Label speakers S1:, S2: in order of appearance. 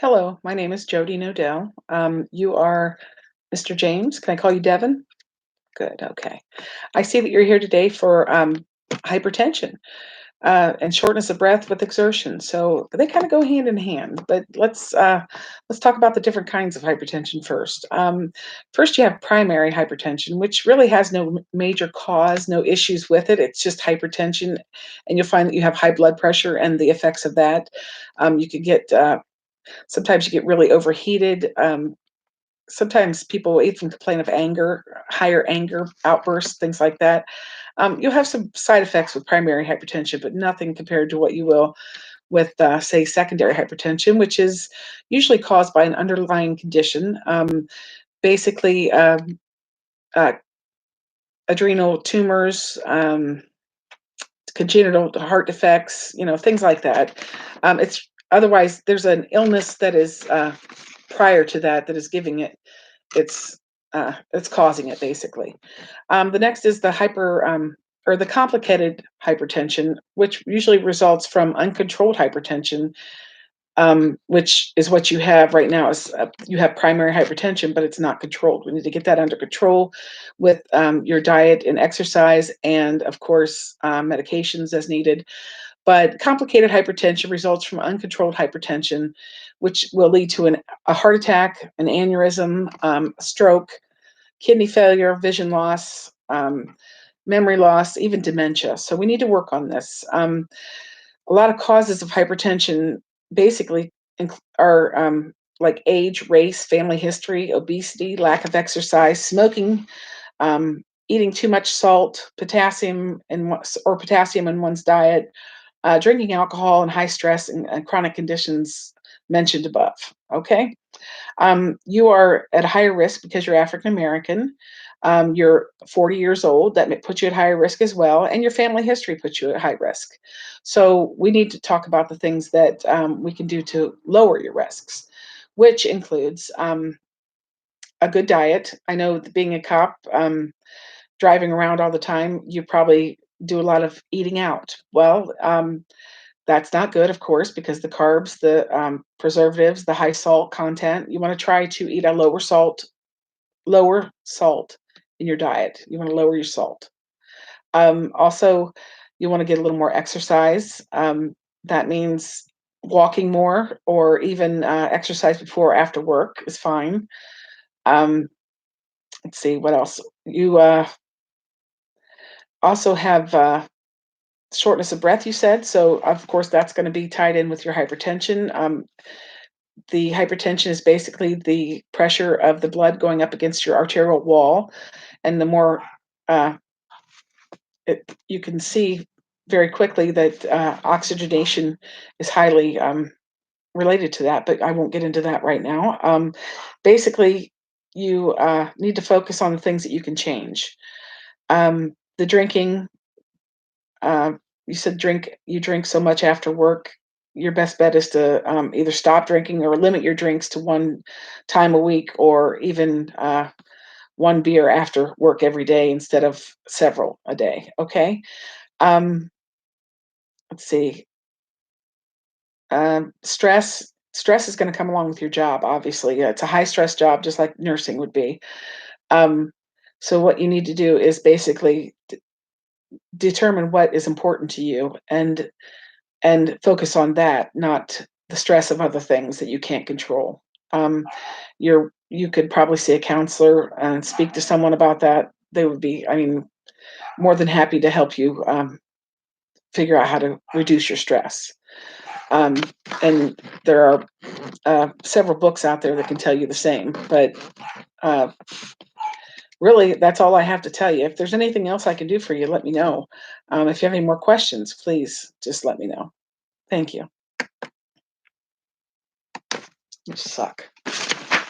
S1: Hello, my name is Jody Nodell. You are Mr. James. Can I call you Devin? Good. Okay. I see that you're here today for hypertension and shortness of breath with exertion. So they kind of go hand in hand. But let's talk about the different kinds of hypertension first. First, you have primary hypertension, which really has no major cause, no issues with it. It's just hypertension, and you'll find that you have high blood pressure and the effects of that. You could get Sometimes you get really overheated. Sometimes people will even complain of anger, higher anger outbursts, things like that. You'll have some side effects with primary hypertension, but nothing compared to what you will with, say, secondary hypertension, which is usually caused by an underlying condition, basically uh, adrenal tumors, congenital heart defects, things like that. It's otherwise there's an illness that is prior to that is giving it it's causing it basically. The next is the or the complicated hypertension, which usually results from uncontrolled hypertension, which is what you have right now. Is You have primary hypertension, but it's not controlled. We need to get that under control with your diet and exercise, and of course medications as needed. But complicated hypertension results from uncontrolled hypertension, which will lead to a heart attack, an aneurysm, stroke, kidney failure, vision loss, memory loss, even dementia. So we need to work on this. A lot of causes of hypertension basically are like age, race, family history, obesity, lack of exercise, smoking, eating too much salt, potassium in one's diet, drinking alcohol, and high stress and chronic conditions mentioned above. Okay. You are at a higher risk because you're African American. You're 40 years old. That may put you at higher risk as well. And your family history puts you at high risk. So we need to talk about the things that we can do to lower your risks, which includes a good diet. I know that being a cop, driving around all the time, you probably do a lot of eating out. Well, that's not good, of course, because the carbs, the preservatives, the high salt content, you want to try to eat a lower salt in your diet. You want to lower your salt. Also, you want to get a little more exercise. That means walking more or even exercise before or after work is fine. Um, let's see what else. You also have shortness of breath, you said. So, of course, that's going to be tied in with your hypertension. The hypertension is basically the pressure of the blood going up against your arterial wall. And the more uh, you can see very quickly that oxygenation is highly related to that, but I won't get into that right now. Basically, you need to focus on the things that you can change. The drinking, uh, you said you drink so much after work. Your best bet is to either stop drinking or limit your drinks to one time a week, or even one beer after work every day instead of several a day. Okay. Um, let's see. Stress is going to come along with your job. Obviously, it's a high stress job, just like nursing would be. Um, so what you need to do is basically determine what is important to you and focus on that, not the stress of other things that you can't control. Um, you could probably see a counselor and speak to someone about that. They would be, I mean, more than happy to help you figure out how to reduce your stress. Um, and there are several books out there that can tell you the same. But uh, really, that's all I have to tell you. If there's anything else I can do for you, let me know. If you have any more questions, please just let me know. Thank you. You suck.